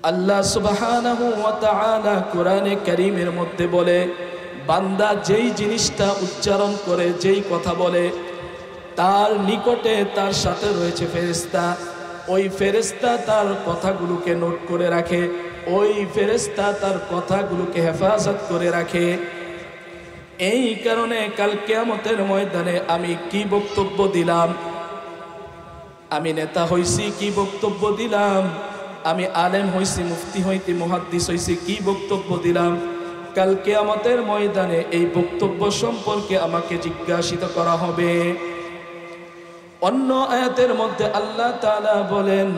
আল্লাহ সুবহানাহু ওয়া তাআলা কোরআনে কারীমের মধ্যে বলে, বান্দা যেই জিনিসটা উচ্চারণ করে, যেই কথা বলে, তার নিকটে তার সাথে রয়েছে ফেরেশতা। ওই ফেরেশতা তার কথাগুলোকে নোট করে রাখে, ওই ফেরেশতা তার কথাগুলোকে হেফাজত করে রাখে। এই কারণে কাল কিয়ামতের ময়দানে আমি কি বক্তব্য দিলাম, আমি নেতা হইছি কি বক্তব্য দিলাম, আমি আলেম হইছি, মুফতি হইতে মুহাদ্দিস হইছি কি বক্তব্য দিলাম, কাল কিয়ামতের ময়দানে এই বক্তব্য সম্পর্কে আমাকে জিজ্ঞাসিত করা হবে। অন্য আয়াতের মধ্যে আল্লাহ তাআলা বলেন,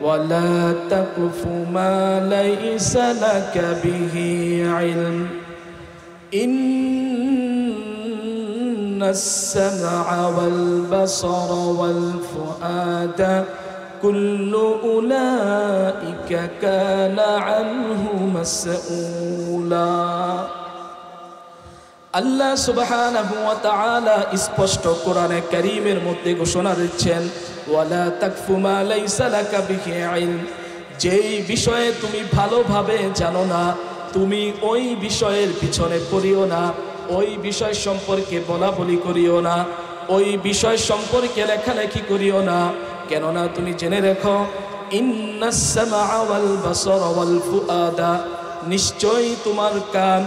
ওয়ালা তাকফু মা লাইসা লাকা বিহি ইলম ইন্নাস সামআ ওয়াল বাসারা ওয়াল ফুআদা কুল্লু উলাইকা কানা আনহু মাসউলা। আল্লাহ সুবহানাহু ওয়া তাআলা স্পষ্ট কোরআনে কারীমের মধ্যে ঘোষণা দিচ্ছেন, ওয়ালা তাকফু মা লাইসা লাকা বিহি ইলম, যেই বিষয়ে তুমি ভালোভাবে জানো না, তুমি ওই বিষয়ের পিছনে পড়িও না, ওই বিষয় সম্পর্কে বলা বলি করিও না, ওই বিষয় সম্পর্কে লেখালেখি করিও না। কেননা তুমি জেনে রেখো, ইন্নাস সামআ ওয়াল বাসারা ওয়াল ফুআদা, নিশ্চয়ই তোমার কান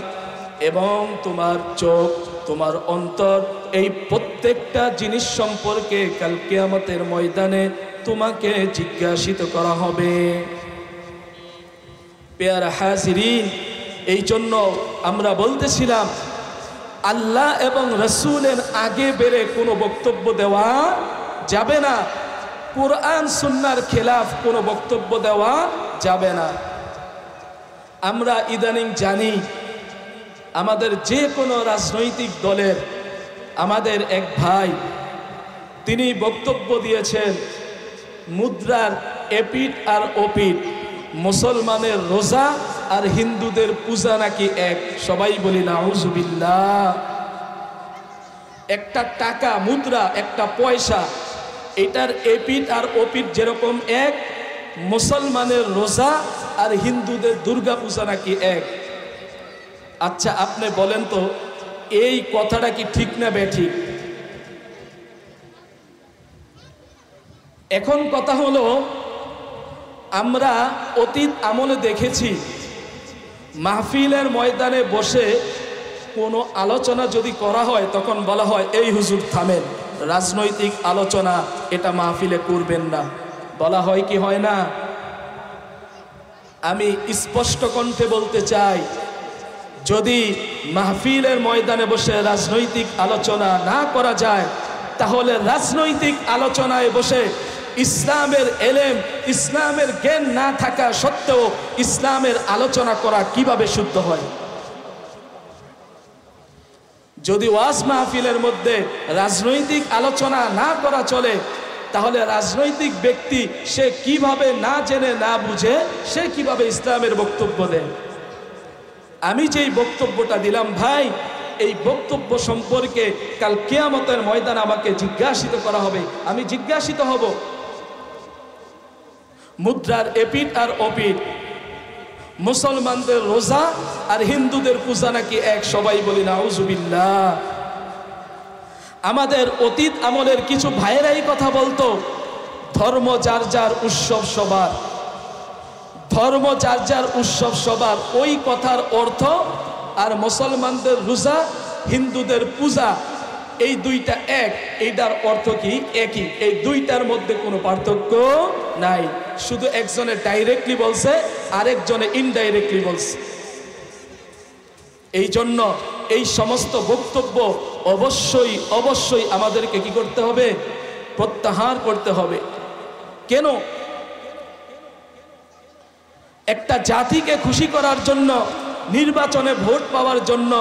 এবং তোমার চোখ, তোমার অন্তর, এই প্রত্যেকটা জিনিস সম্পর্কে কাল কিয়ামতের ময়দানে তোমাকে জিজ্ঞাসিত করা হবে। পেয়ারা হাজিরিন, এই জন্য আমরা বলতেছিলাম আল্লাহ এবং রাসূলের আগে বেড়ে কোনো বক্তব্য দেওয়া যাবে না, কোরআন সুন্নাহর খেলাফ কোনো বক্তব্য দেওয়া যাবে না। আমরা ইদানিং জানি আমাদের যে কোনো রাজনৈতিক দলের আমাদের এক ভাই, তিনি বক্তব্য দিয়েছেন মুদ্রার এপিট আর ওপিট, মুসলমানের রোজা আর হিন্দুদের পূজা নাকি এক। সবাই বলি নাউজুবিল্লাহ। একটা টাকা, মুদ্রা, একটা পয়সা, এটার এপিট আর ওপিট যেরকম এক, মুসলমানের রোজা আর হিন্দুদের দুর্গা পূজা নাকি এক। আচ্ছা আপনি বলেন তো, এই কথাটা কি ঠিক না বেঠিক? এখন কথা হলো, আমরা অতীত আমলে দেখেছি মাহফিলের ময়দানে বসে কোনো আলোচনা যদি করা হয় তখন বলা হয়, এই হুজুর থামেন, রাজনৈতিক আলোচনা এটা মাহফিলে করবেন না। বলা হয় কি হয় না? আমি স্পষ্ট কণ্ঠে বলতে চাই, যদি মাহফিলের ময়দানে বসে রাজনৈতিক আলোচনা না করা যায়, তাহলে রাজনৈতিক আলোচনায় বসে ইসলামের এলেম, ইসলামের জ্ঞান না থাকা সত্ত্বেও ইসলামের আলোচনা করা কিভাবে শুদ্ধ হয়? যদি ওয়াজ মাহফিলের মধ্যে রাজনৈতিক আলোচনা না করা চলে, তাহলে রাজনৈতিক ব্যক্তি সে কিভাবে না জেনে না বুঝে সে কিভাবে ইসলামের বক্তব্য দেয়? আমি যেই বক্তব্যটা দিলাম ভাই, এই বক্তব্য সম্পর্কে কাল কিয়ামতের ময়দানে আমাকে জিজ্ঞাসিত করা হবে, আমি জিজ্ঞাসিত হব। মুদ্রার এপিট আর ওপিট, মুসলমানদের রোজা আর হিন্দুদের পূজা নাকি এক। সবাই বলি নাউজুবিল্লাহ। আমাদের অতীত আমলের কিছু ভাইয়েরাই কথা বলতো, ধর্ম যার যার উৎসব সবার, ধর্ম যার যার উৎসব সবার, ওই কথার অর্থ আর মুসলমানদের রোজা, হিন্দুদের পূজা, এই দুইটা এক, এইটার অর্থ কি? একই। এই দুইটার মধ্যে কোনো পার্থক্য নাই। শুধু একজনে ডাইরেক্টলি বলছে, আরেকজনে ইনডাইরেক্টলি বলছে। এই জন্য এই সমস্ত বক্তব্য অবশ্যই অবশ্যই আমাদেরকে কি করতে হবে? প্রত্যাহার করতে হবে। কেন? একটা জাতিকে খুশি করার জন্য, নির্বাচনে ভোট পাওয়ার জন্য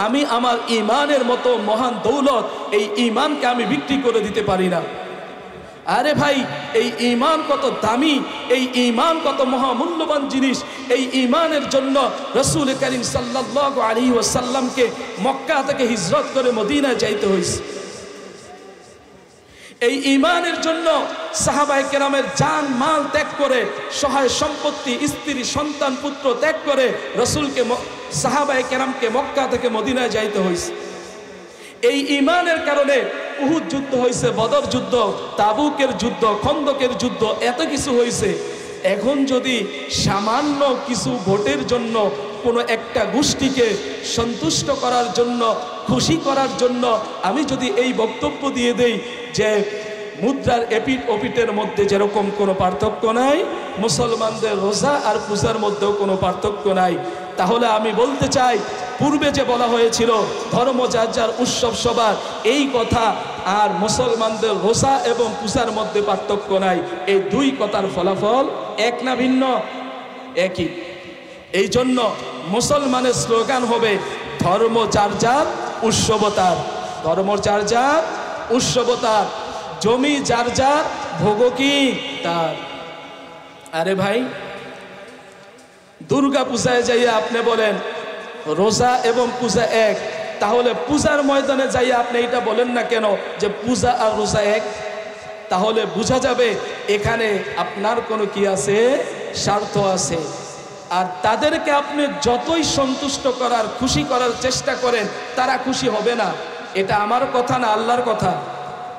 আমি আমার ঈমানের মতো মহান দৌলত, এই ঈমানকে আমি বিক্রি করে দিতে পারি না। আরে ভাই, এই ঈমান কত দামি, এই ঈমান কত মহামূল্যবান জিনিস। এই ঈমানের জন্য রাসূল করিম সাল্লাল্লাহু আলাইহি ওয়াসাল্লামকে মক্কা থেকে হিজরত করে মদিনায় যাইতে হয়েছে। এই ঈমানের জন্য সাহাবায়ে কেরামের জান মাল ত্যাগ করে, সহায় সম্পত্তি, স্ত্রী, সন্তান, পুত্র ত্যাগ করে রাসূলকে, সাহাবায়ে কেরামকে মক্কা থেকে মদিনায় যাইতে হয়েছে। এই ঈমানের কারণে উহুদ যুদ্ধ হয়েছে, বদর যুদ্ধ, তাবুকের যুদ্ধ, খন্দকের যুদ্ধ, এত কিছু হয়েছে। এখন যদি সামান্য কিছু ভোটের জন্য কোনো একটা গোষ্ঠীকে সন্তুষ্ট করার জন্য, খুশি করার জন্য আমি যদি এই বক্তব্য দিয়ে দেই যে মুদ্রার এপিট ওপিটের মধ্যে যেরকম কোনো পার্থক্য নাই, মুসলমানদের রোজা আর পূজার মধ্যেও কোনো পার্থক্য নাই, তাহলে আমি বলতে চাই পূর্বে যে বলা হয়েছিল ধর্ম যার যার উৎসব সবার, এই কথা আর মুসলমানদের রোজা এবং পূজার মধ্যে পার্থক্য নাই, এই দুই কথার ফলাফল এক না ভিন্ন? একই। এই জন্য মুসলমানের স্লোগান হবে ধর্ম যার যার উৎসবতার, ধর্ম যার যার উৎসবতার, জমি যার যার ভোগ কি তার। আরে ভাই, দুর্গা পূজায় যাইয়া আপনি বলেন রোজা এবং পূজা এক, তাহলে পূজার ময়দানে যাইয়া আপনি এটা বলেন না কেন যে পূজা আর রোজা এক? তাহলে বোঝা যাবে এখানে আপনার কোনো কি আছে, স্বার্থ আছে। আর তাদেরকে আপনি যতই সন্তুষ্ট করার, খুশি করার চেষ্টা করেন, তারা খুশি হবে না। এটা আমার কথা না, আল্লাহর কথা,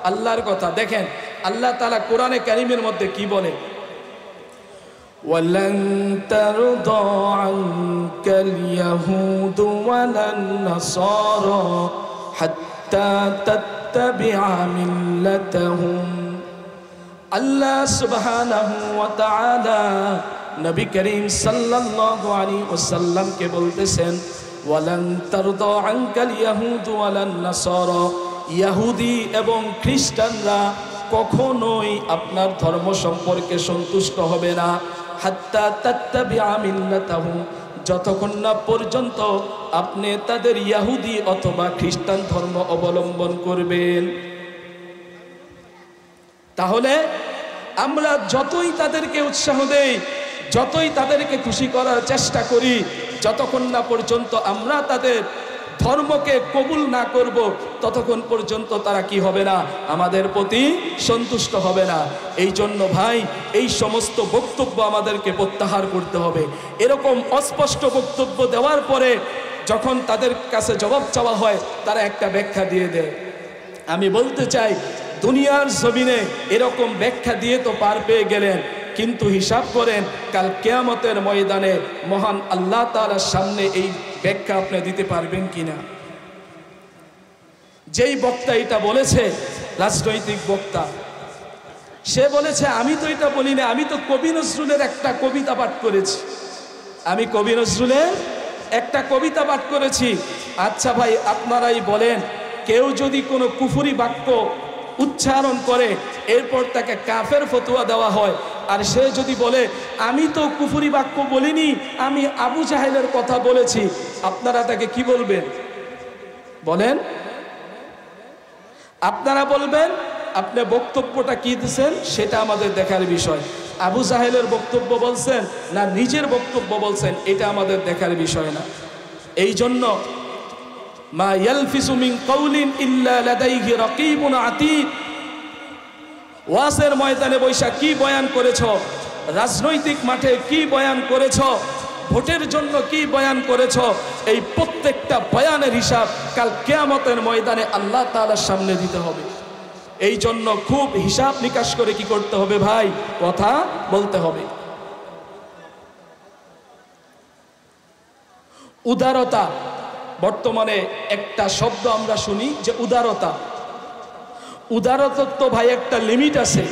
আল্লাহর কথা। দেখেন আল্লাহ তাআলা কোরআনে কারীমের মধ্যে কি বলে, ওয়ালান তারদা আনকাল ইয়াহুদু ওয়ালান নাসারা হাত্তা তাত্তাবিআ মিল্লাতাহুম। আল্লাহ সুবহানাহু ওয়া তাআলা নবী করিম সাল্লাল্লাহু আলাইহি ওয়াসাল্লামকে বলতেছেন, ওয়ালান তারদা আনকাল ইয়াহুদু ওয়ালান নাসারা, ইহুদি এবং খ্রিস্টানরা কখনোই আপনার ধর্ম সম্পর্কে সন্তুষ্ট হবে না, হাত্তা তাত্তাবিআ মিল্লাতাহুম, যতক্ষণ না পর্যন্ত আপনি তাদের ইহুদি অথবা খ্রিস্টান ধর্ম অবলম্বন করবেন। তাহলে আমরা যতই তাদেরকে উৎসাহ দেই, যতই তাদেরকে খুশি করার চেষ্টা করি, যতক্ষণ না পর্যন্ত আমরা তাদের ধর্মকে কবুল না করব, ততক্ষণ পর্যন্ত তারা কি হবে না, আমাদের প্রতি সন্তুষ্ট হবে না। এই জন্য ভাই, এই সমস্ত বক্তব্য আমাদেরকে প্রত্যাহার করতে হবে। এরকম অস্পষ্ট বক্তব্য দেওয়ার পরে যখন তাদের কাছে জবাব চাওয়া হয়, তারা একটা ব্যাখ্যা দিয়ে দেয়। আমি বলতে চাই, দুনিয়ার জমিনে এরকম ব্যাখ্যা দিয়ে তো পার পেয়ে গেলেন, কিন্তু হিসাব করেন কাল কিয়ামতের ময়দানে মহান আল্লাহ তাআলার সামনে এই ব্যাখ্যা আপনি দিতে পারবেন কিনা। যেই বক্তা এটা বলেছে, রাজনৈতিক বক্তা, সে বলেছে আমি তো এটা বলি না, আমি তো কবি নজরুলের একটা কবিতা পাঠ করেছি, আমি কবি নজরুলের একটা কবিতা পাঠ করেছি। আচ্ছা ভাই, আপনারাই বলেন, কেউ যদি কোনো কুফরি বাক্য উচ্চারণ করে এরপর তাকে কাফের ফতোয়া দেওয়া হয়, আর সে যদি বলে আমি তো কুফরি বাক্য বলিনি, আমি আবু জাহেলের কথা বলেছি, আপনারা তাকে কি বলবেন বলেন? আপনারা বলবেন আপনি বক্তব্যটা কি দিচ্ছেন সেটা আমাদের দেখার বিষয়। আবু জাহেলের বক্তব্য বলছেন না নিজের বক্তব্য বলছেন, এটা আমাদের দেখার বিষয় না। এই জন্য মা ইয়ালফিসু মিন কাউলিন ইল্লা লাদাইহি রাকিবুন আতীদ, ওয়াজের ময়দানে বৈশা কি বয়ান করেছ, রাজনৈতিক মাঠে কি বয়ান করেছ, ভোটের জন্য কি বয়ান করেছ, এই প্রত্যেকটা বয়ানের হিসাব কাল কিয়ামতের ময়দানে আল্লাহ তাআলার সামনে দিতে হবে। এই জন্য খুব হিসাব নিকাশ করে কি করতে হবে ভাই, কথা বলতে হবে। উদারতা, বর্তমানে একটা শব্দ আমরা শুনি যে উদারতা। উদারতার তো ভাই একটা লিমিট আছে,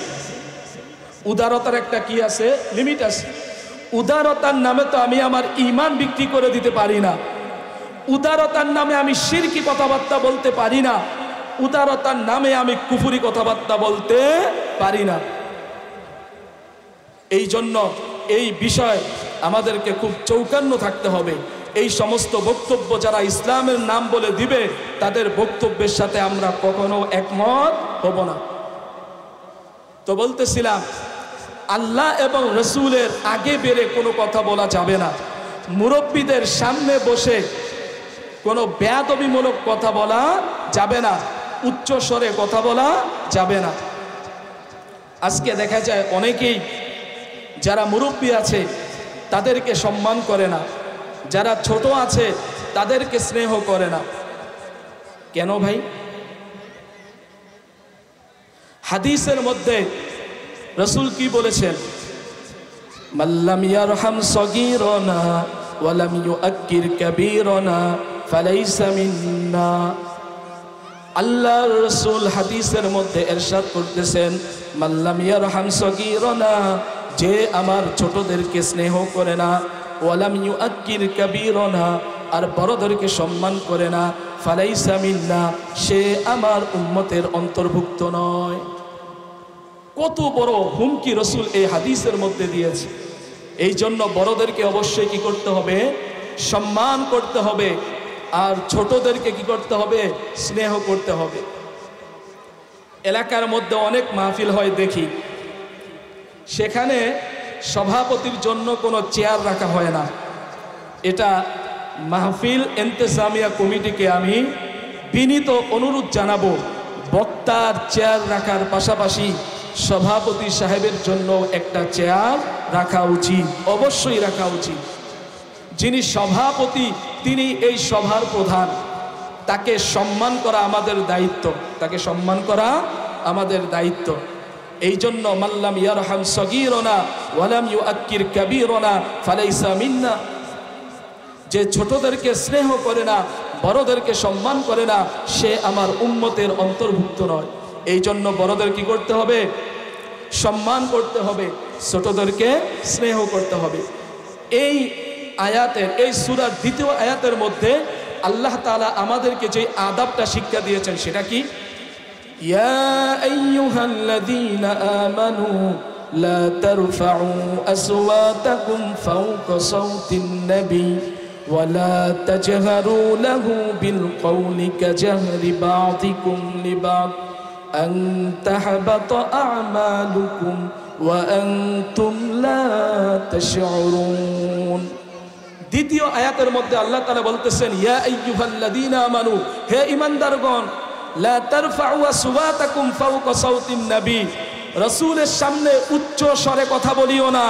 উদারতার একটা কি আছে, লিমিট আছে। উদারতার নামে তো আমি আমার ঈমান বিক্রি করে দিতে পারি না, উদারতার নামে আমি শিরকি কথাবার্তা বলতে পারি না, উদারতার নামে আমি কুফরি কথাবার্তা বলতে পারি না। এই জন্য এই বিষয় আমাদেরকে খুব চৌকান্ন থাকতে হবে। এই সমস্ত বক্তব্য যারা ইসলামের নাম বলে দিবে, তাদের বক্তব্যের সাথে আমরা কখনো একমত হব না। তো বলতেছিলাম, আল্লাহ এবং রসুলের আগে বেড়ে কোনো কথা বলা যাবে না, মুরব্বীদের সামনে বসে কোনো বেয়াদবিমূলক কথা বলা যাবে না, উচ্চ স্বরে কথা বলা যাবে না। আজকে দেখা যায় অনেকেই যারা মুরব্বী আছে তাদেরকে সম্মান করে না, যারা ছোট আছে তাদেরকে স্নেহ করে না। কেন ভাই? হাদিসের মধ্যে রাসূল কি বলেছেন? মাল্লাম ইয়ারহাম সগীরানা ওয়া লাম ইউআক্কির কাবীরানা ফালাইসা মিন্না। আল্লাহর রাসূল হাদিসের মধ্যে ইরশাদ করতেছেন, মাল্লাম ইয়ারহাম সগীরানা, যে আমার ছোটদেরকে স্নেহ করে না, ওয়া লাম ইউআক্কির কাবীরানা, আর বড়দেরকে সম্মান করে না, ফালাইসা মিন্না, সে আমার উম্মতের অন্তর্ভুক্ত নয়। কত বড় হুমকি রাসূল এই হাদিসের মধ্যে দিয়েছে। এই জন্য বড়দেরকে অবশ্যই কি করতে হবে? সম্মান করতে হবে, আর ছোটদেরকে কি করতে হবে? স্নেহ করতে হবে। এলাকার মধ্যে অনেক মাহফিল হয় দেখি, সেখানে সভাপতির জন্য কোনো চেয়ার রাখা হয় না। এটা মাহফিল ইন্তেজামিয়া কমিটিকে আমি বিনীত অনুরোধ জানাবো, বক্তার চেয়ার রাখার পাশাপাশি সভাপতি সাহেবের জন্য একটা চেয়ার রাখা উচিত, অবশ্যই রাখা উচিত। যিনি সভাপতি তিনি এই সভার প্রধান, তাকে সম্মান করা আমাদের দায়িত্ব, তাকে সম্মান করা আমাদের দায়িত্ব। এই জন্য মাল্লাম ইয়ারহাম সগীরানা ওয়া লাম ইউআক্কির কাবীরানা ফালাইসা মিন্না, যে ছোটদেরকে স্নেহ করে না, বড়দেরকে সম্মান করে না, সে আমার উম্মতের অন্তর্ভুক্ত নয়। এই জন্য বড়দের কি করতে হবে? সম্মান করতে হবে, ছোটদেরকে স্নেহ করতে হবে। এই আয়াতের, এই সূরার দ্বিতীয় আয়াতের মধ্যে আল্লাহ তাআলা আমাদেরকে যে আদাবটা শিক্ষা দিয়েছেন সেটা কি? ইয়া আইয়ুহাল্লাযীনা আমানু লা তারফাউ আসওয়াতাকুম ফাওকা সাওতিন নবী ওয়া লা তাজহারু লাহু বিল কওলি কাজহরি বা'দিকুম লিবা'দ আন তাহবাতা আ'মালুকুম ওয়া আনতুম লা তাশউরুন। দ্বিতীয় আয়াতের মধ্যে আল্লাহ তাআলা বলতেছেন, ইয়া আইয়ুহাল্লাযীনা আমানু, হে ঈমানদারগণ, লা তারফাউ আসওয়াতাকুম ফাওকা সাওতিন নবী, রাসূলের সামনে উচ্চ স্বরে কথা বলিও না।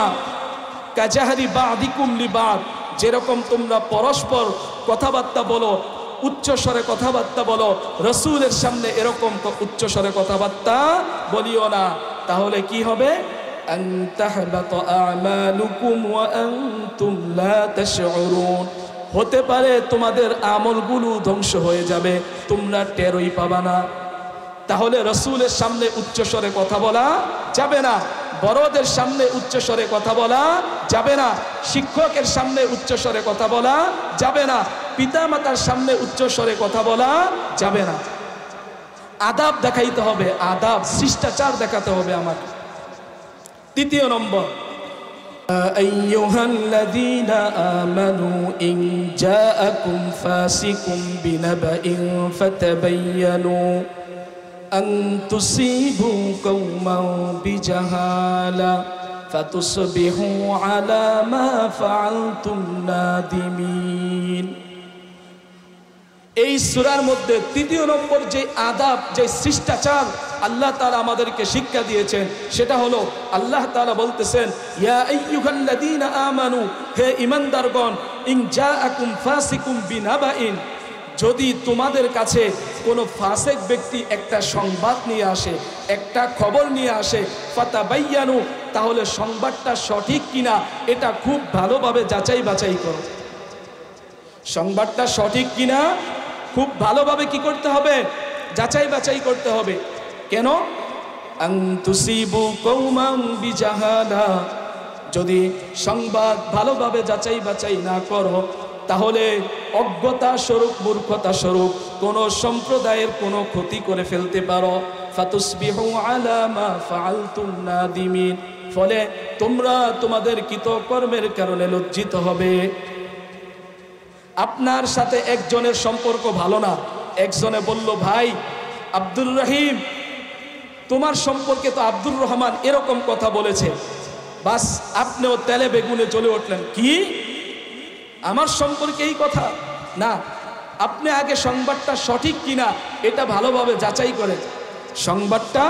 কাজাহরি বা'দিকুম লিবা'দ, যেরকম তোমরা পরস্পর কথাবার্তা বলো, উচ্চ স্বরে কথাবার্তা বলো, রাসূলের সামনে এরকম উচ্চ স্বরে কথাবার্তা বলিও না। তাহলে কি হবে? আন তাহবাতা আমালুকুম ওয়া আনতুম লা তাশউরুন, হতে পারে তোমাদের আমলগুলো ধ্বংস হয়ে যাবে, তোমরা টেরই পাবা না। তাহলে রাসূলের সামনে উচ্চস্বরে কথা বলা যাবে না, বড়দের সামনে উচ্চস্বরে কথা বলা যাবে না, শিক্ষকের সামনে উচ্চস্বরে কথা বলা যাবে না, পিতামাতার সামনে উচ্চস্বরে কথা বলা যাবে না। আদাব দেখাইতে হবে, আদাব, শিষ্টাচার দেখাতে হবে আমাকে। তৃতীয় নম্বর, আইয়ুহাল্লাযীনা আমানু ইন জাআকুম ফাসিকুম বিনাবাইন ফাতাবায়ানু আন তুসিবু কওমান বিজাহালা ফাতুসবিহু আলা মা ফাআলতুম নাদিমিন। এই সূরার মধ্যে তৃতীয় নম্বর যে আদাব, যে শিষ্টাচার আল্লাহ তাআলা আমাদেরকে শিক্ষা দিয়েছেন সেটা হলো, আল্লাহ তাআলা বলতেছেন, ইয়া আইয়ুহাল্লাযীনা আমানু, হে ঈমানদারগণ, ইন জাআকুম ফাসিকুম বিনাবাইন, যদি তোমাদের কাছে কোনো ফাসিক ব্যক্তি একটা সংবাদ নিয়ে আসে, একটা খবর নিয়ে আসে, ফাতাবায়ানু, তাহলে সংবাদটা সঠিক কিনা এটা খুব ভালোভাবে যাচাই বাছাই করো। সংবাদটা সঠিক কিনা খুব ভালোভাবে কি করতে হবে? যাচাই বাছাই করতে হবে। কেন? আন তুসিবু কওমান বিজাহালা, যদি সংবাদ ভালোভাবে যাচাই বাছাই না করো তাহলে অজ্ঞতা স্বরূপ, মূর্খতা স্বরূপ কোন সম্প্রদায়ের কোনো ক্ষতি করে ফেলতে পারো। ফাতুসবিহু আলা মা ফাআলতুম নাদিমিন, ফলে তোমরা তোমাদের কৃতকর্মের কারণে লজ্জিত হবে। আপনার সাথে একজনের সম্পর্ক ভালো না, একজনে বলল, ভাই আব্দুর রহিম, তোমার সম্পর্কে তো আব্দুর রহমান এরকম কথা বলেছে, বাস আপনিও তেলে বেগুনে জ্বলে উঠলেন, কি আমার সম্পর্কে এই কথা? না, আপনি আগে সংবাদটা সঠিক কিনা এটা ভালোভাবে যাচাই করেন। সংবাদটা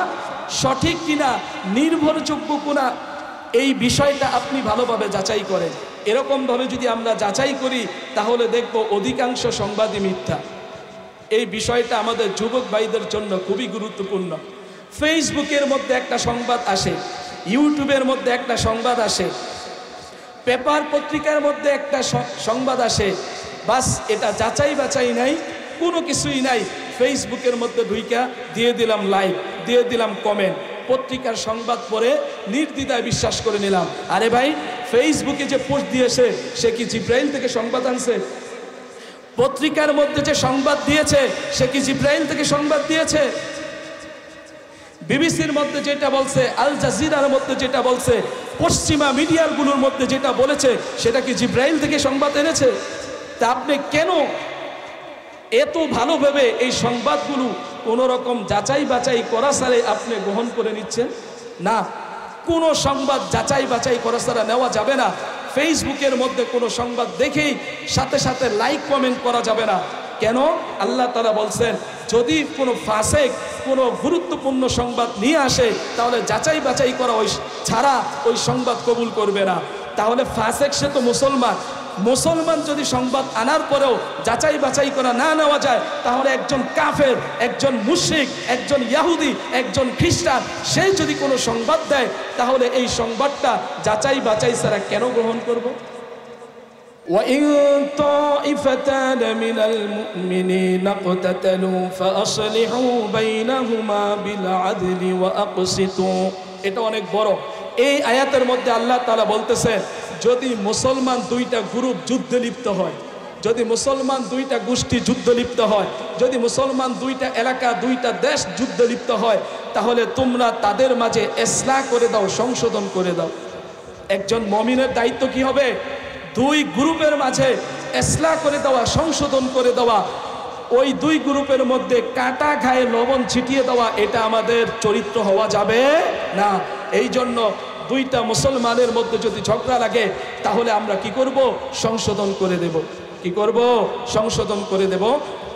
সঠিক কিনা, নির্ভরযোগ্য কিনা, এই বিষয়টা আপনি ভালোভাবে যাচাই করেন। এরকমভাবে যদি আমরা যাচাই করি তাহলে দেখব অধিকাংশ সংবাদই মিথ্যা। এই বিষয়টা আমাদের যুবক ভাইদের জন্য খুবই গুরুত্বপূর্ণ। ফেসবুকের মধ্যে একটা সংবাদ আসে, ইউটিউবের মধ্যে একটা সংবাদ আসে, পেপার পত্রিকার মধ্যে একটা সংবাদ আসে, বাস এটা যাচাই বাছাই নাই, কোনো কিছুই নাই, ফেসবুকের মধ্যে ঢুইকা দিয়ে দিলাম লাইক, দিয়ে দিলাম কমেন্ট, পত্রিকার সংবাদ পড়ে নির্দ্বিধায় বিশ্বাস করে নিলাম। আরে ভাই, ফেসবুকে যে পোস্ট দিয়েছে সে কি জিব্রাইল থেকে সংবাদ আনছে? পত্রিকার মধ্যে যে সংবাদ দিয়েছে সে কি জিব্রাইল থেকে সংবাদ দিয়েছে? বিবিসির মধ্যে যেটা বলছে, আল জাজিরার মধ্যে যেটা বলছে, পশ্চিমা মিডিয়াগুলোর মধ্যে যেটা বলেছে সেটা কি জিব্রাইল থেকে সংবাদ এনেছে? তা আপনি কেন এত ভালোভাবে এই সংবাদগুলো কোনো রকম যাচাই বাছাই করা ছাড়াই আপনি গ্রহণ করে নিচ্ছেন? না, কোনো সংবাদ যাচাই বাছাই করা ছাড়া নেওয়া যাবে না। ফেসবুকের মধ্যে কোনো সংবাদ দেখেই সাথে সাথে লাইক কমেন্ট করা যাবে না। কেন? আল্লাহ তাআলা বলছেন, যদি কোনো ফাসেক কোনো গুরুত্বপূর্ণ সংবাদ নিয়ে আসে তাহলে যাচাই বাছাই করা ছাড়া ওই সংবাদ কবুল করবে না। তাহলে ফাসেক সে তো মুসলমান, মুসলমান যদি সংবাদ আনার পরেও যাচাই বাছাই করা না নেওয়া যায় তাহলে একজন কাফের, একজন মুশরিক, একজন ইহুদি, একজন খ্রিস্টান সে যদি কোনো সংবাদ দেয় তাহলে এই সংবাদটা যাচাই বাছাই ছাড়া কেন গ্রহণ করব? وَإِن طَائِفَتَانِ مِنَ الْمُؤْمِنِينَ اقْتَتَلُوا فَأَصْلِحُوا بَيْنَهُمَا بِالْعَدْلِ وَأَقْسِطُوا। এটা অনেক বড়। এই আয়াতের মধ্যে আল্লাহ তাআলা বলতেছে, যদি মুসলমান দুইটা গ্রুপ যুদ্ধে লিপ্ত হয়, যদি মুসলমান দুইটা গোষ্ঠী যুদ্ধ লিপ্ত হয়, যদি মুসলমান দুইটা এলাকা দুইটা দেশ যুদ্ধ লিপ্ত হয় তাহলে তোমরা তাদের মাঝে ইসলাহ করে দাও, সংশোধন করে দাও। একজন মুমিনের দায়িত্ব কি হবে? দুই গ্রুপের মাঝে ইসলাহ করে দেওয়া, সংশোধন করে দেওয়া। ওই দুই গ্রুপের মধ্যে কাটা ঘায়ে লবণ ছিটিয়ে দেওয়া, এটা আমাদের চরিত্র হওয়া যাবে না। এই জন্য দুইটা মুসলমানের মধ্যে যদি ঝগড়া লাগে তাহলে আমরা কি করব? সংশোধন করে দেব। কি করব? সংশোধন করে দেব।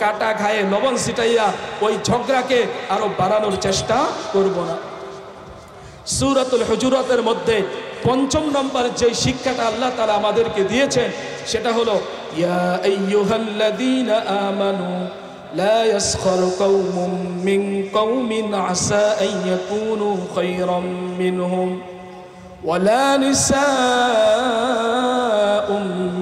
কাটা ঘায়ে লবণ ছিটাইয়া ওই ঝগড়াকে আরো বাড়ানোর চেষ্টা করব না। সূরাতুল হুজুরাতের মধ্যে ৫ম নম্বর যে শিক্ষাটা আল্লাহ তাআলা আমাদেরকে দিয়েছেন সেটা হলো, ইয়া আইয়ুহাল্লাযীনা আমানু লা ইয়াসখার কওমুম মিন কওমিন আসা আন ইয়াকুনু খায়রাম মিনহুম ওয়ালা নিসাউম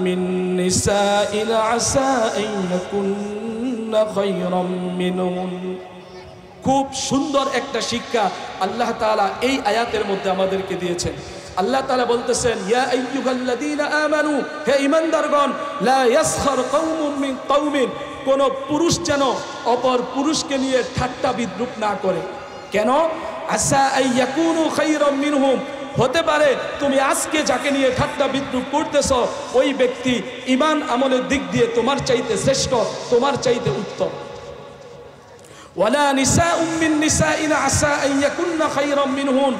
মিন নিসাইন আসা আন ইয়াকুননা খায়রাম মিনহুম। খুব সুন্দর একটা শিক্ষা আল্লাহ তাআলা এই আয়াতের মধ্যে আমাদেরকে দিয়েছেন। আল্লাহ তাআলা বলতেছেন, ইয়া আইয়ুহাল্লাযীনা আমানু, হে ঈমানদারগণ, লা ইয়াসখার কওমুম মিন কওমিন, কোন পুরুষ যেন অপর পুরুষকে নিয়ে ঠাট্টা বিদ্রূপ না করে। কেন? আসা আইয়াকুনু খায়রাম মিনহুম, হতে পারে তুমি আজকে যাকে নিয়ে ঠাট্টা বিদ্রূপ করতেছ ওই ব্যক্তি ঈমান আমলের দিক দিয়ে তোমার চাইতে শ্রেষ্ঠ, তোমার চাইতে উত্তম। ওয়ালা নিসাউম মিন নিসাইন আসা আন ইয়াকুননা খায়রাম মিনহুন,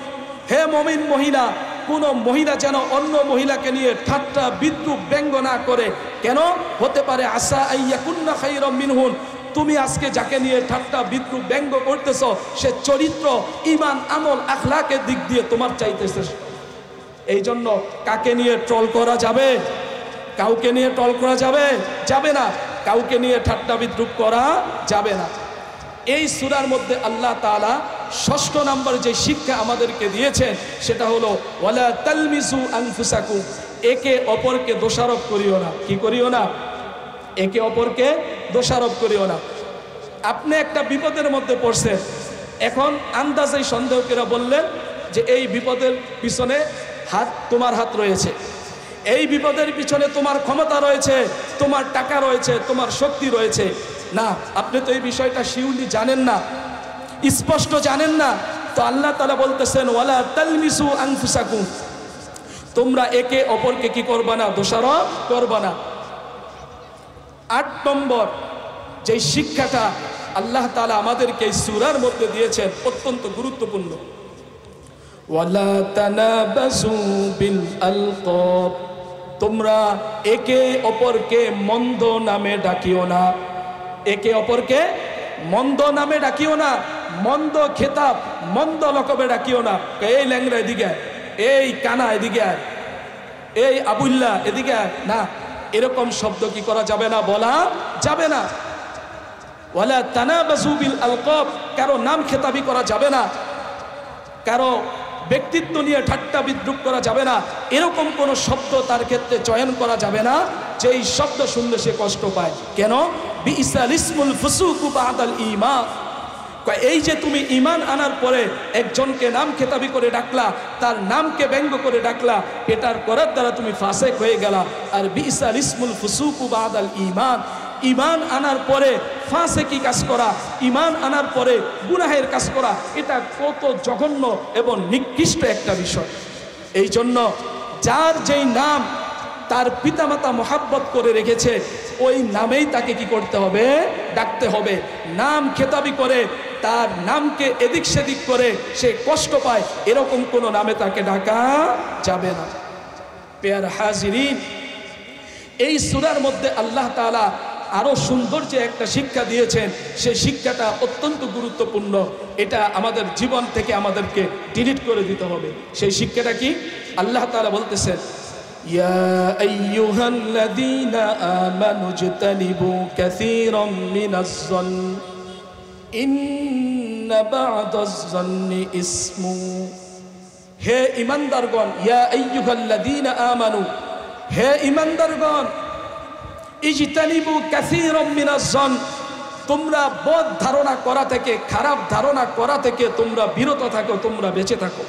হে মুমিন মহিলা, কোন মহিলা যেন অন্য মহিলাকে নিয়ে ঠাট্টা বিদ্রূপ ব্যঙ্গ না করে। কেন? হতে পারে আসা আন ইয়াকুননা খায়রাম মিনহুন, তুমি আজকে যাকে নিয়ে ঠাট্টা বিদ্রূপ ব্যঙ্গ করতেছ সে চরিত্র, ঈমান, আমল, আখলাকের দিক দিয়ে তোমার চাইতে শ্রেষ্ঠ। এই জন্য কাকে নিয়ে ট্রল করা যাবে? কাউকে নিয়ে ট্রল করা যাবে? যাবে না। কাউকে নিয়ে ঠাট্টা বিদ্রূপ করা যাবে না। এই সূরার মধ্যে আল্লাহ তাআলা ৬ষ্ঠ নম্বর যে শিক্ষা আমাদেরকে দিয়েছেন সেটা হলো, ওয়ালা তালমিজু আনফুসাকুম, একে অপরকে দোষারোপ করিও না। কি করিও না? একে অপরকে দোষারোপ করিও না। আপনি একটা বিপদের মধ্যে পড়ছেন, এখন আন্দাজে সন্দেহ করে বললেন যে এই বিপদের পিছনে তোমার হাত রয়েছে, এই বিপদের পিছনে তোমার ক্ষমতা রয়েছে, তোমার টাকা রয়েছে, তোমার শক্তি রয়েছে। না, আপনি তো এই বিষয়টা শিউলি জানেন না, স্পষ্ট জানেন না। তো আল্লাহ তাআলা বলতেছেন, ওয়ালা তালমিসু আনফুসাকুম, তোমরা একে অপরকে কি করবা না? দোষারোপ করবা না। ৮ নম্বর যে শিক্ষাটা আল্লাহ তাআলা আমাদেরকে এই সূরার মধ্যে দিয়েছেন অত্যন্ত গুরুত্বপূর্ণ, ওয়ালা তানাবাসু বিল আলকাব, তোমরা একে অপরকে মন্দ নামে ডাকিও না। একে অপরকে মন্দ নামে ডাকিও না। মন্দ খেতাব মন্দ লকবে ডাকিও না, এই ল্যাংরা এদিকে আয়, এই কানা এদিকে আয়, এই আবুল্লাহ এদিকে আয়, না, এরকম শব্দ কি করা যাবে না, বলা যাবে না। ওয়ালা তানাবাজু বিল আলকাব, কারো নাম খেতাবি করা যাবে না, কারো ব্যক্তিত্ব নিয়ে ঠাট্টা বিদ্রুপ করা যাবে না, এরকম কোন শব্দ তার ক্ষেত্রে চয়ন করা যাবে না যেই শব্দ শুনলে সে কষ্ট পায়। কেন? বিইসাল ইসমুল ফুসুকু বাদাল ঈমান, এই যে তুমি ঈমান আনার পরে একজনকে নাম খেতাবি করে ডাকলা, তার নামকে ব্যঙ্গ করে ডাকলা, এটার করার দ্বারা তুমি ফাসেক হয়ে গেলা। আর বিইসাল ইসমুল ফুসুকু বাদাল ঈমান, ঈমান আনার পরে ফাসেকি কাজ করা, ঈমান আনার পরে গুনাহের কাজ করা, এটা কত জঘন্য এবং নিকৃষ্ট একটা বিষয়। এই জন্য যার যেই নাম তার পিতামাতা মহাব্বত করে রেখেছে, ওই নামেই তাকে কি করতে হবে, ডাকতে হবে। নাম খেতাবি করে তার নামকে এদিক সেদিক করে সে কষ্ট পায়, এরকম কোন নামে তাকে ডাকা যাবে না। পেয়ার হাজিরিন, এই সূরার মধ্যে আল্লাহ তাআলা আরো সুন্দর যে একটা শিক্ষা দিয়েছেন, সেই শিক্ষাটা অত্যন্ত গুরুত্বপূর্ণ। এটা আমাদের জীবন থেকে আমাদেরকে ডিলিট করে দিতে হবে। সেই শিক্ষাটা কি? আল্লাহ তাআলা বলতেছেন, ইয়া আইয়ুহাল্লাযীনা আমানু ইজতানিবু কাসীরাম মিনাজ-যন ইন্না বা'দাজ-যন্নি ইসমু। হে ঈমানদারগণ, ইয়া আইয়ুহাল্লাযীনা আমানু, হে ঈমানদারগণ, ইজতানিবু কাসীরাম মিনাজ-যন, তোমরা বদ ধারণা করা থেকে, খারাপ ধারণা করা থেকে তোমরা বিরত থাকো, তোমরা বেঁচে থাকো।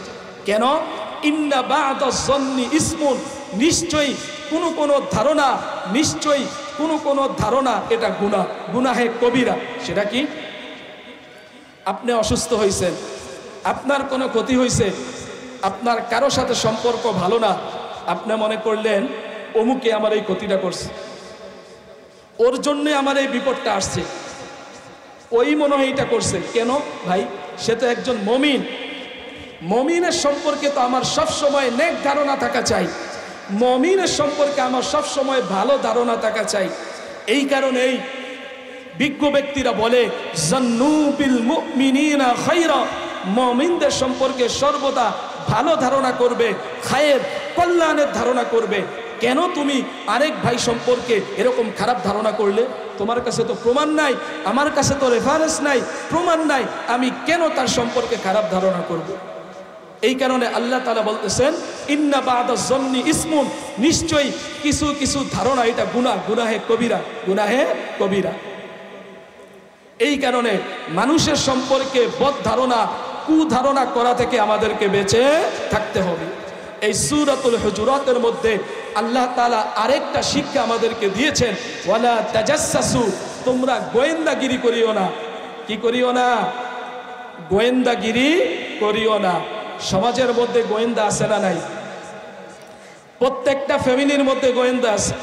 কেন? ইন্না বা'দাজ-যন্নি ইসমুন, নিশ্চয়ই কোন ধারণা, নিশ্চয়ই কোন ধারণা এটা গুনাহ, গুনাহে কবিরা। সেটা কি? আপনি অসুস্থ হয়েছেন, আপনার কোনো ক্ষতি হয়েছে, আপনার কারো সাথে সম্পর্ক ভালো না, আপনি মনে করলেন অমুকে আমার এই ক্ষতিটা করছে, ওর জন্যে আমার এই বিপদটা আসছে, ওই মনে হয় এটা করছে। কেন ভাই? সে তো একজন মুমিন, মুমিনের সম্পর্কে তো আমার সব সময় নেক ধারণা থাকা চাই, মুমিনের সম্পর্কে আমার সব সময় ভালো ধারণা থাকা চাই। এই কারণেই বিজ্ঞ ব্যক্তিরা বলে, জান্নু বিল মুমিনিনা খায়রা, মুমিনদের সম্পর্কে সর্বদা ভালো ধারণা করবে, খায়ের কল্যাণের ধারণা করবে। কেন তুমি আরেক ভাই সম্পর্কে এরকম খারাপ ধারণা করলে? তোমার কাছে তো প্রমাণ নাই, আমার কাছে তো রেফারেন্স নাই, প্রমাণ নাই, আমি কেন তার সম্পর্কে খারাপ ধারণা করব? এই কারণে আল্লাহ তাআলা বলতেছেন, ইন্না বা'দাজ-যন্নি ইসমুন, নিশ্চয়ই কিছু ধারণা এটা গুনাহ, গুনাহে কবিরা, গুনাহে কবিরা। এই কারণে মানুষের সম্পর্কে বদ ধারণা, কুধারণা করা থেকে আমাদেরকে বেঁচে থাকতে হবে। এই সূরাতুল হুজুরাতের মধ্যে আল্লাহ তাআলা আরেকটা শিক্ষা আমাদেরকে দিয়েছেন, ওয়ালা তাজাসসু, তোমরা গোয়েন্দাগিরি করিও না। কি করিও না? গোয়েন্দাগিরি করিও না। সমাজের মধ্যে গোয়েন্দা আছে না নাই? প্রত্যেকটা ফ্যামিলির মধ্যে গোয়েন্দা আছে,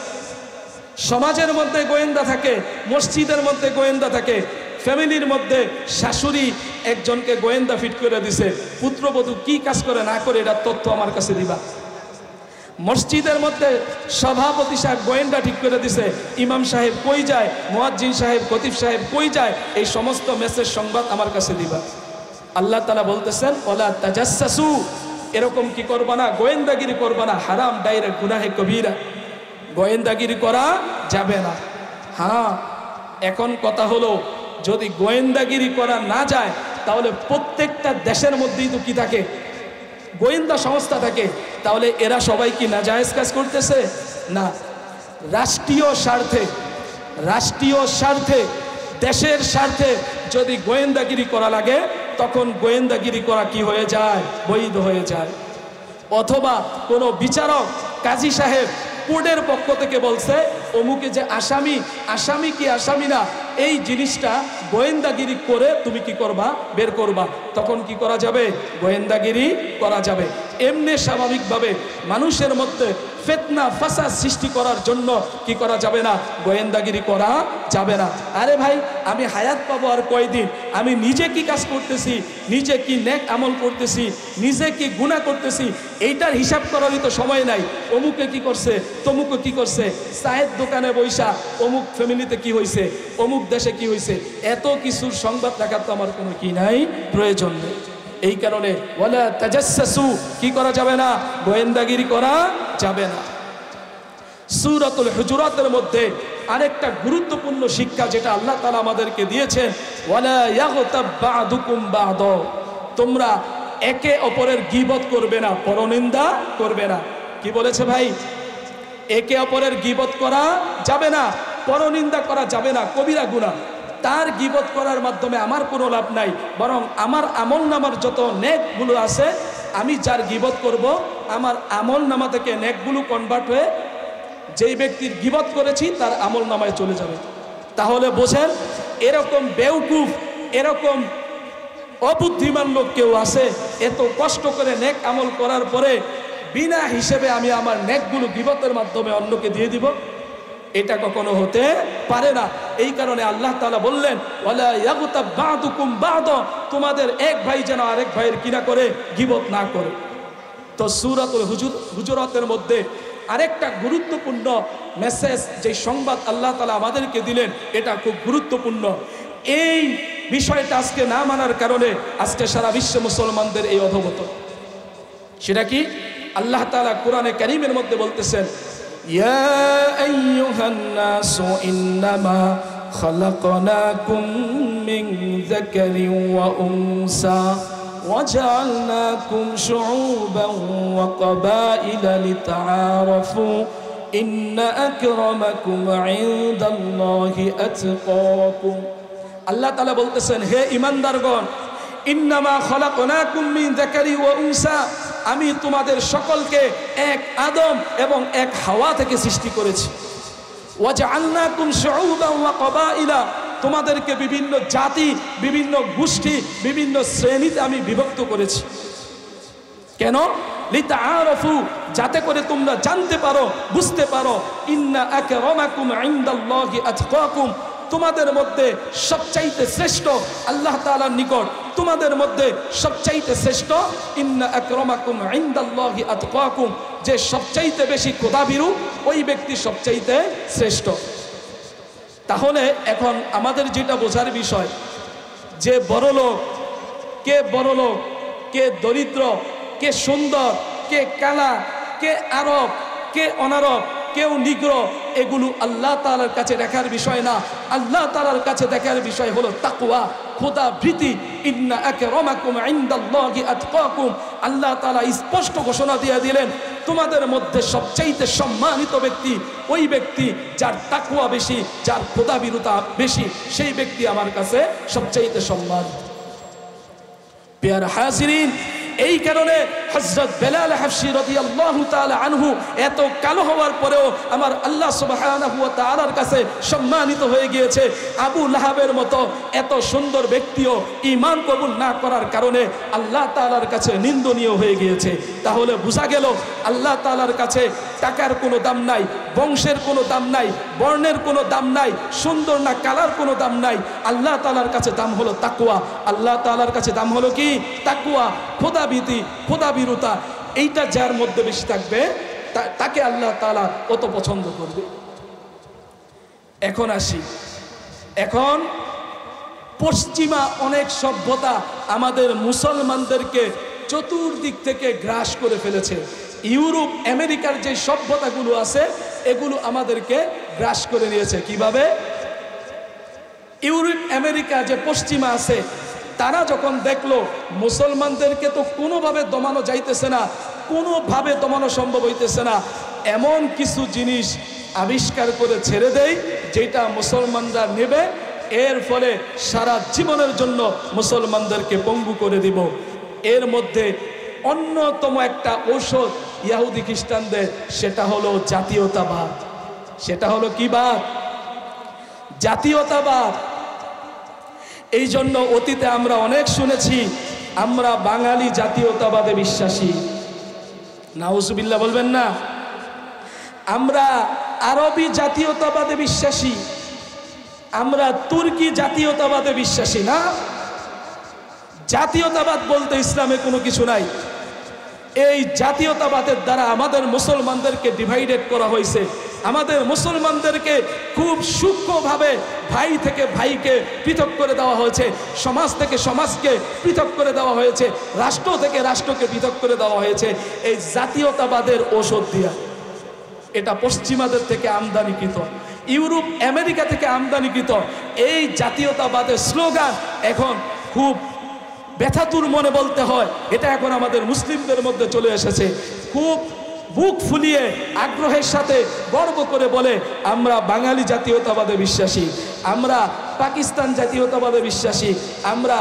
সমাজের মধ্যে গোয়েন্দা থাকে, মসজিদের মধ্যে গোয়েন্দা থাকে। ফ্যামিলির মধ্যে শাশুড়ি একজনকে গোয়েন্দা ফিট করে দিছে, পুত্রবধূ কি কাজ করে না করে এটার তথ্য আমার কাছে দিবা। মসজিদের মধ্যে সভাপতি সাহেব গোয়েন্দা ঠিক করে দিছে, ইমাম সাহেব কই যায়, মুয়াজ্জিন সাহেব, খতিব সাহেব কই যায়, এই সমস্ত মেসেজ সংবাদ আমার কাছে দিবা। আল্লাহ তাআলা বলতেছেন, ওয়ালা তাজাসসু, এরকম কি করবা না, গোয়েন্দাগিরি করবা না, হারাম, ডাইরেক্ট গুনাহে কবিরা, গোয়েন্দাগিরি করা যাবে না। হ্যাঁ, এখন কথা হলো, যদি গোয়েন্দাগিরি করা না যায় তাহলে প্রত্যেকটা দেশের মধ্যেই তো কি থাকে, গোয়েন্দা সংস্থা থাকে। তাহলে এরা সবাই কি নাজায়েজ কাজ করতেছে? না। রাষ্ট্রীয় স্বার্থে, দেশের স্বার্থে যদি গোয়েন্দাগিরি করা লাগে, তখন গোয়েন্দাগিরি করা কি হয়ে যায়, বৈধ হয়ে যায়। অথবা কোনো বিচারক, কাজী সাহেব কোর্টের পক্ষ থেকে বলছে অমুকে যে আসামি কি আসামি না, এই জিনিসটা গোয়েন্দাগিরি করে তুমি কি করবা, বের করবা, তখন কি করা যাবে, গোয়েন্দাগিরি করা যাবে। এমনি স্বাভাবিকভাবে মানুষের মধ্যে ফিতনা ফাসাদ সৃষ্টি করার জন্য কি করা যাবে না? গোয়েন্দাগিরি করা যাবে না। আরে ভাই, আমি হায়াত পাবো আর কয়দিন? আমি নিজে কি কাজ করতেছি, নিজে কি নেক আমল করতেছি, নিজে কি গুনাহ করতেছি, এইটার হিসাব করারই তো সময় নাই। অমুকে কি করছে, তমুকে কি করছে, চায়ের দোকানে বৈশা অমুক ফ্যামিলিতে কি হয়েছে, অমুক দেশে কি হয়েছে, এত কিছুর সংবাদ রাখার তো আমার কোনো কি নাই, প্রয়োজন নেই। এই কারণে ওয়ালা তাজাসসু, কি করা যাবে না? গোয়েন্দাগিরি করা যাবে না। সূরাতুল হুজুরাতের মধ্যে আরেকটা গুরুত্বপূর্ণ শিক্ষা যেটা আল্লাহ তাআলা আমাদেরকে দিয়েছেন, ওয়ালা ইয়াগতাব বা'দুকুম বা'দা, তোমরা একে অপরের গীবত করবে না, পরনিন্দা করবে না। কি বলেছে ভাই? একে অপরের গীবত করা যাবে না, পরনিন্দা করা যাবে না, কবিরা গুনাহ। তার গীবত করার মাধ্যমে আমার কোনো লাভ নাই, বরং আমার আমল নামার যত নেকগুলো আছে, আমি যার গীবত করব, আমার আমল নামা থেকে নেকগুলো কনভার্ট হয়ে যেই ব্যক্তির গীবত করেছি তার আমল নামায় চলে যাবে। তাহলে বোঝেন, এরকম বেউকুফ, এরকম অবুদ্ধিমান লোক কেউ আছে, এত কষ্ট করে নেক আমল করার পরে বিনা হিসেবে আমি আমার নেকগুলো গীবতের মাধ্যমে অন্যকে দিয়ে দিব? এটা কখনো হতে পারে না। এই কারণে আল্লাহ তাআলা বললেন, ওয়ালা ইয়াগতাব বা'দুকুম বা'দা, তোমাদের এক ভাই যেন আরেক ভাইয়ের কিনা করে, গীবত না করে। তো সূরাতুল হুজুরাতের মধ্যে আরেকটা গুরুত্বপূর্ণ মেসেজ, যে সংবাদ আল্লাহ তাআলা আমাদেরকে দিলেন, এটা খুব গুরুত্বপূর্ণ। এই বিষয়টা আজকে না মানার কারণে আজকে সারা বিশ্ব মুসলমানদের এই অধঃপতন। সেটা কি? আল্লাহ তাআলা কোরআনে কারীমের মধ্যে বলতেছেন, ইয়া আইয়ুহান নাসু ইন্নামা খালাকনাকুম মিন যাকারিন ওয়া উনসা وجعلناكم شعوبا وقبائل لتعارفوا إن أكرمكم عند الله أتقاكم। আল্লাহ তাআলা বলতেছেন, হে ঈমানদারগণ, ইন্নামা খালাকনাকুম মিন যাকারি ওয়া উনসা, আমি তোমাদের সকলকে এক আদম এবং এক হাওয়া থেকে সৃষ্টি করেছি। ওয়াজআলনাকুম শুউবান ওয়া কাবাইলা, তোমাদেরকে বিভিন্ন জাতি, বিভিন্ন গোষ্ঠী, বিভিন্ন শ্রেণীতে আমি বিভক্ত করেছি। কেন? লিতাআরাফু, যাতে করে তোমরা জানতে পারো, বুঝতে পারো, ইন্না আকরামাকুম ইনদাল্লাহি আতকাকুম, তোমাদের মধ্যে সবচাইতে শ্রেষ্ঠ আল্লাহ তাআলার নিকট, তোমাদের মধ্যে সবচাইতে শ্রেষ্ঠ, ইন্না আকরামাকুম ইনদাল্লাহি আতকাকুম, যে সবচাইতে বেশি খোদাভীরু ওই ব্যক্তি সবচাইতে শ্রেষ্ঠ। তাহলে এখন আমাদের যেটা বোঝার বিষয়, যে বড়লোক, কে বড়লোক, কে দরিদ্র, কে সুন্দর, কে কালা, কে আরব, কে অনারব, কেউ নিগ্র, এগুলো আল্লাহ তাআলার কাছে দেখার বিষয় না। আল্লাহ তাআলার কাছে দেখার বিষয় হলো তাকওয়া, খোদা ভীতি। ইন্না আকরামাকুম ইনদাল্লাহি আতকাকুম, আল্লাহ তাআলা স্পষ্ট ঘোষণা দিয়ে দিলেন, তোমাদের মধ্যে সবচাইতে সম্মানিত ব্যক্তি ওই ব্যক্তি যার তাকওয়া বেশি, যার খোদাভীরুতা বেশি, সেই ব্যক্তি আমার কাছে সবচাইতে সম্মানিত। প্রিয় হাজিরিন, এই কারণে হযরত বেলাল হাবশী রাদিয়াল্লাহু তাআলা আনহু এত কালো হওয়ার পরেও আমার আল্লাহ সুবহানাহু ওয়া তাআলার কাছে সম্মানিত হয়ে গিয়েছে। আবু লাহাবের মতো এত সুন্দর ব্যক্তিও ঈমান কবুল না করার কারণে আল্লাহ তাআলার কাছে নিন্দনীয় হয়ে গিয়েছে। তাহলে বোঝা গেল আল্লাহ তাআলার কাছে টাকার কোনো দাম নাই, বংশের কোনো দাম নাই, বর্ণের কোনো দাম নাই, সুন্দর না কালার কোনো দাম নাই। আল্লাহ তাআলার কাছে দাম হলো তাকওয়া। আল্লাহ তাআলার কাছে দাম হলো কি? তাকওয়া, খোদাভীতি, খোদাভীরুতা। এইটা যার মধ্যে বেশি থাকবে তাকে আল্লাহ তাআলা অত পছন্দ করবে। এখন আসি, এখন পশ্চিমা অনেক সভ্যতা আমাদের মুসলমানদেরকে চতুর্দিক থেকে গ্রাস করে ফেলেছে। ইউরোপ আমেরিকার যে সভ্যতাগুলো আছে এগুলো আমাদেরকে গ্রাস করে নিয়েছে। কিভাবে? ইউরোপ আমেরিকা যে পশ্চিমা আছে, তারা যখন দেখলো মুসলমানদেরকে তো কোনোভাবে দমানো যাইতেছে না, কোনোভাবে দমানো সম্ভব হইতেছে না, এমন কিছু জিনিস আবিষ্কার করে ছেড়ে দেয় যেটা মুসলমানরা নেবে, এর ফলে সারা জীবনের জন্য মুসলমানদেরকে পঙ্গু করে দিব। এর মধ্যে অন্যতম একটা ঔষধ ইহুদি খ্রিস্টানদের, সেটা হলো জাতীয়তাবাদ। সেটা হলো কি বাদ? জাতীয়তাবাদ। এই জন্য অতীতে আমরা অনেক শুনেছি, আমরা বাঙালি জাতীয়তাবাদে বিশ্বাসী। নাউজুবিল্লাহ বলবেন না? আমরা আরবি জাতীয়তাবাদে বিশ্বাসী, আমরা তুর্কি জাতীয়তাবাদে বিশ্বাসী না। জাতীয়তাবাদ বলতে ইসলামে কোনো কিছু নাই। এই জাতীয়তাবাদের দ্বারা আমাদের মুসলমানদেরকে ডিভাইডেড করা হয়েছে। আমাদের মুসলমানদেরকে খুব সূক্ষ্মভাবে ভাই থেকে ভাইকে পৃথক করে দেওয়া হয়েছে, সমাজ থেকে সমাজকে পৃথক করে দেওয়া হয়েছে, রাষ্ট্র থেকে রাষ্ট্রকে পৃথক করে দেওয়া হয়েছে এই জাতীয়তাবাদের ঔষধ দিয়া। এটা পশ্চিমাদের থেকে আমদানিকৃত, ইউরোপ আমেরিকা থেকে আমদানিকৃত এই জাতীয়তাবাদের স্লোগান এখন খুব ব্যথাতুর মনে বলতে হয়, এটা এখন আমাদের মুসলিমদের মধ্যে চলে এসেছে। খুব বুক ফুলিয়ে আগ্রহের সাথে গর্ব করে বলে, আমরা বাঙালি জাতীয়তাবাদে বিশ্বাসী, আমরা পাকিস্তান জাতীয়তাবাদে বিশ্বাসী, আমরা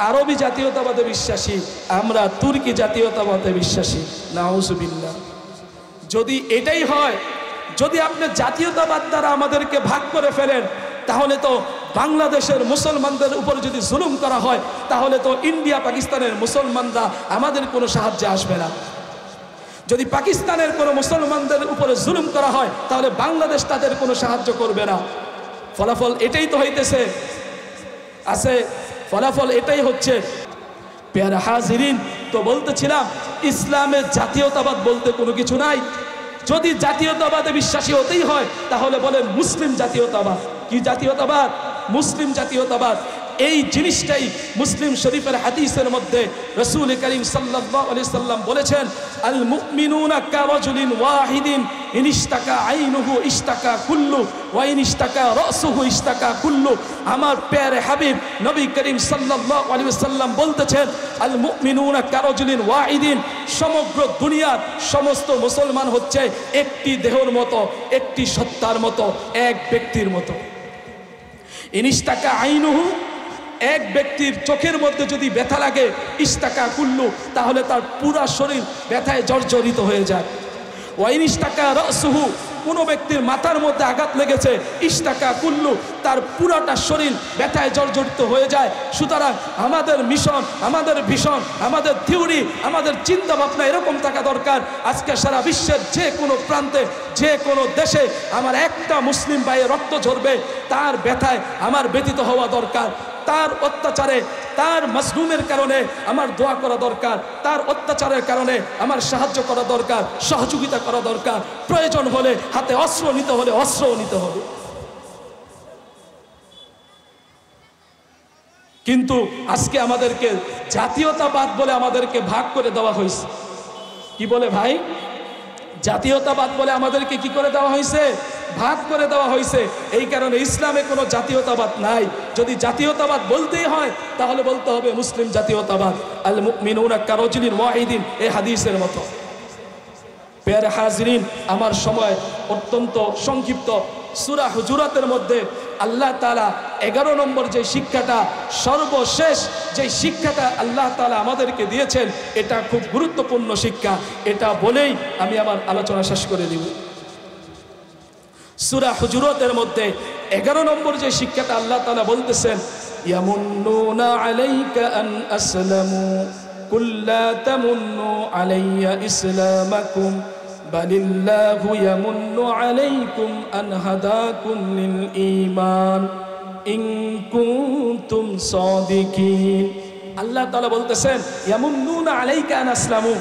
আরবি জাতীয়তাবাদে বিশ্বাসী, আমরা তুর্কি জাতীয়তাবাদে বিশ্বাসী। নাউজুবিল্লাহ। যদি এটাই হয়, যদি আপনি জাতীয়তাবাদ দ্বারা আমাদেরকে ভাগ করে ফেলেন, তাহলে তো বাংলাদেশের মুসলমানদের উপর যদি জুলুম করা হয়, তাহলে তো ইন্ডিয়া পাকিস্তানের মুসলমানরা আমাদের কোনো সাহায্যে আসবে না। যদি পাকিস্তানের কোনো মুসলমানদের উপরে জুলুম করা হয়, তাহলে বাংলাদেশ তাদের কোনো সাহায্য করবে না। ফলাফল এটাই তো হইতেছে, আছে ফলাফল এটাই হচ্ছে। পেয়ারা হাজিরিন, তো বলতেছিলাম ইসলামে জাতীয়তাবাদ বলতে কোনো কিছু নাই। যদি জাতীয়তাবাদে বিশ্বাসী হতেই হয়, তাহলে বলেন মুসলিম জাতীয়তাবাদ। কি জাতীয়তাবাদ? মুসলিম জাতীয়তাবাদ। এই জিনিসটাই মুসলিম শরীফের হাদিসের মধ্যে রাসূল করিম সাল্লাল্লাহু আলাইহি সাল্লাম বলেছেন, আল মুমিনুনা কারাজুলিন ওয়াহিদিন ইনিশতাকা আইনুহু ইশতাকা কুল্লু ওয়া ইনিশতাকা রাসুহু ইশতাকা কুল্লু। আমার প্যারে হাবিব নবী করিম সাল্লাল্লাহু আলাইহি সাল্লাম বলতেছেন, আল মুমিনুনা কারাজুলিন ওয়াহিদিন, সমগ্র দুনিয়ার সমস্ত মুসলমান হচ্ছে একটি দেহের মতো, একটি সত্তার মতো, এক ব্যক্তির মতো। ইনিশতাকা আইনুহু, এক ব্যক্তির চোখের মধ্যে যদি ব্যথা লাগে, ইশতাকা কুল্লু, তাহলে তার পুরা শরীর ব্যথায় জর্জরিত হয়ে যায়। ওয়া ইনিশতাকা রাসুহু, কোনো ব্যক্তির মাথার মধ্যে আঘাত লেগেছে, ইশতাকা কুল্লু, তার পুরাটা শরীর ব্যথায় জর্জরিত হয়ে যায়। সুতরাং আমাদের মিশন, আমাদের ভিশন, আমাদের থিওরি, আমাদের চিন্তা ভাবনা এরকম থাকা দরকার। আজকে সারা বিশ্বের যে কোনো প্রান্তে, যে কোনো দেশে আমার একটা মুসলিম ভাইয়ের রক্ত ঝরবে, তার ব্যথায় আমার ব্যতীত হওয়া দরকার। তার অত্যাচারে, তার মাজলুমের কারণে আমার দোয়া করা দরকার, তার অত্যাচারের কারণে আমার সাহায্য করা দরকার, সহযোগিতা করা দরকার। প্রয়োজন হলে হাতে অস্ত্র নিতে হলে অস্ত্রও নিতে হবে। কিন্তু আজকে আমাদেরকে জাতীয়তাবাদ বলে আমাদেরকে ভাগ করে দেওয়া হয়েছে। কি বলে ভাই? জাতীয়তাবাদ বলে আমাদেরকে কি করে দেওয়া হয়েছে? ভাগ করে দেওয়া হয়েছে। এই কারণে ইসলামে কোনো জাতীয়তাবাদ নাই। যদি জাতীয়তাবাদ বলতেই হয়, তাহলে বলতে হবে মুসলিম জাতীয়তাবাদ, আল মুমিনুনা কারাজুলিন ওয়াহিদিন, এই হাদিসের মতো। প্যারা হাজিরিন, আমার সময় অত্যন্ত সংক্ষিপ্ত। সূরা হুজুরাতের মধ্যে আল্লাহ তাআলা 11 নম্বর যে শিক্ষাটা, সর্বশেষ যে শিক্ষাটা আল্লাহ তাআলা আমাদেরকে দিয়েছেন, এটা খুব গুরুত্বপূর্ণ শিক্ষা। এটা বলেই আমি আমার আলোচনা শেষ করে দিব। সূরা হুজুরাতের মধ্যে 11 নম্বর যে শিক্ষাটা আল্লাহ তাআলা বলতেছেন, ইয়ামুন্নুনা আলাইকা আন আসলামু কুল লা তামুন্নু আলাইয়া ইসলামাকুম বালিল্লাহু ইয়ামুন্নু আলাইকুম আন হাদাকুম লিল ঈমান ইন কুনতুম সাদিকিন। আল্লাহ তাআলা বলতেছেন, ইয়ামুন্নুনা আলাইকা আন আসলামু,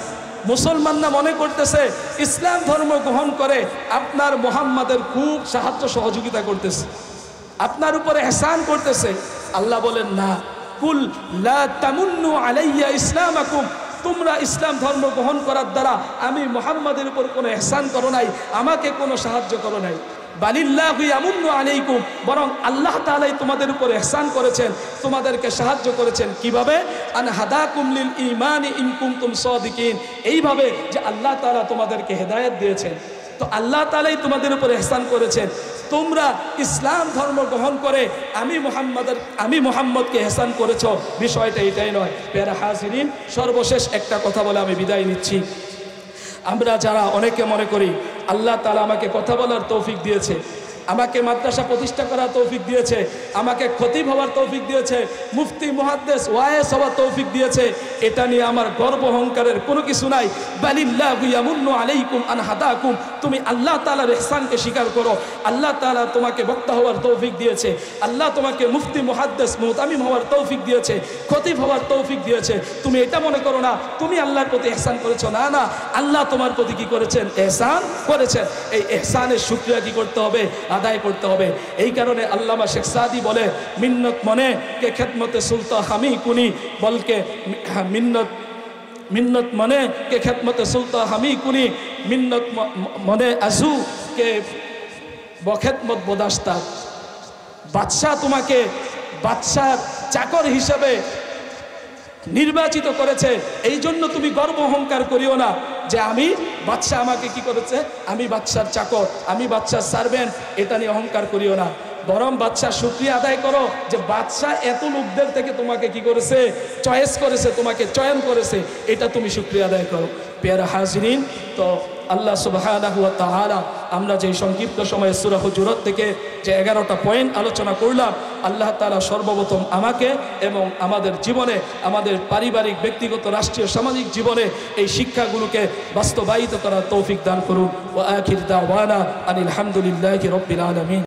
মুসলমানরা মনে করতেছে ইসলাম ধর্ম গ্রহণ করে আপনার মুহাম্মাদের খুব সাহায্য সহযোগিতা করতেছে, আপনার উপরে ইহসান করতেছে। আল্লাহ বলেন না, কুল লা তামুন্নু আলাইয়া ইসলামাকুম, তোমরা ইসলাম ধর্ম গ্রহণ করার দ্বারা আমি মুহাম্মাদের উপর কোনো ইহসান করো নাই, আমাকে কোনো সাহায্য করো নাই। বালিল্লাহু ইয়ামুন্নু আলাইকুম, বরং আল্লাহ তাআলাই তোমাদের উপর ইহসান করেছেন, তোমাদেরকে সাহায্য করেছেন। কিভাবে? আন হাদাকুম লিল ঈমানি ইন কুনতুম সাদিকিন, এইভাবে যে আল্লাহ তাআলা তোমাদেরকে হেদায়েত দিয়েছেন। তো আল্লাহ তাআলাই তোমাদের উপর ইহসান করেছেন। তোমরা ইসলাম ধর্ম গ্রহণ করে আমি মুহাম্মদকে ইহসান করেছো, বিষয়টা এটাই নয়। প্যারা হাজিরিন, সর্বশেষ একটা কথা বলে আমি বিদায় নিচ্ছি। আমরা যারা অনেকে মনে করি আল্লাহ তাআলা আমাকে কথা বলার তৌফিক দিয়েছে, আমাকে মাদ্রাসা প্রতিষ্ঠা করার তৌফিক দিয়েছে, আমাকে খতিব হওয়ার তৌফিক দিয়েছে, মুফতি মুহাদ্দিস ওয়াইস হওয়ার তৌফিক দিয়েছে, এটা নিয়ে আমার গর্ব অহংকারের কোনো কিছু নাই। বালিল্লাহু ইয়ামুন্নু আলাইকুম আন হাদাকুম, তুমি আল্লাহ তাআলার ইহসানকে স্বীকার করো। আল্লাহ তাআলা তোমাকে বক্তা হওয়ার তৌফিক দিয়েছে, আল্লাহ তোমাকে মুফতি মুহাদ্দিস মুতামিম হওয়ার তৌফিক দিয়েছে, খতিব হওয়ার তৌফিক দিয়েছে। তুমি এটা মনে করো না তুমি আল্লাহর প্রতি ইহসান করেছো, না না, আল্লাহ তোমার প্রতি কি করেছেন? ইহসান করেছেন। এই ইহসানের শুকরিয়া কি করতে হবে? আদায় করতে হবে। এই কারণে আল্লামা শেখ সাদি বলে, মিন্নত মনে কে খেদমতে সুলতা হামি কুনি বলকে মিন্নত মনে কে খেদমতে সুলতা হামি কুনি মিন্নত মনে আজু কে বখেদমত বদাস্তা। বাদশাহ তোমাকে বাদশার চাকর হিসেবে নির্বাচিত করেছে, এই জন্য তুমি গর্ব অহংকার করিও না যে আমি বাদশাহ আমাকে কি করেছে, আমি বাদশার চাকর, আমি বাদশার সার্ভেন্ট, এটা নিয়ে অহংকার করিও না। বরং বাদশাহ শুকরিয়া আদায় করো যে বাদশাহ এত লোকদের থেকে তোমাকে কি করেছে? চয়েস করেছে, তোমাকে চয়ন করেছে, এটা তুমি শুকরিয়া আদায় করো। পেয়ারা হাজিরিন, তো আল্লাহ সুবহানাহু ওয়া তাআলা আমরা যে সংক্ষিপ্ত সময়ে সূরা হুজুরাত থেকে যে 11টা পয়েন্ট আলোচনা করলাম, আল্লাহ তাআলা সর্বপ্রথম আমাকে এবং আমাদের জীবনে, আমাদের পারিবারিক, ব্যক্তিগত, রাষ্ট্রীয়, সামাজিক জীবনে এই শিক্ষাগুলোকে বাস্তবায়িত করার তৌফিক দান করুন। ওয়া আখির দাওয়ানা আনিল হামদুলিল্লাহি রাব্বিল আলামিন।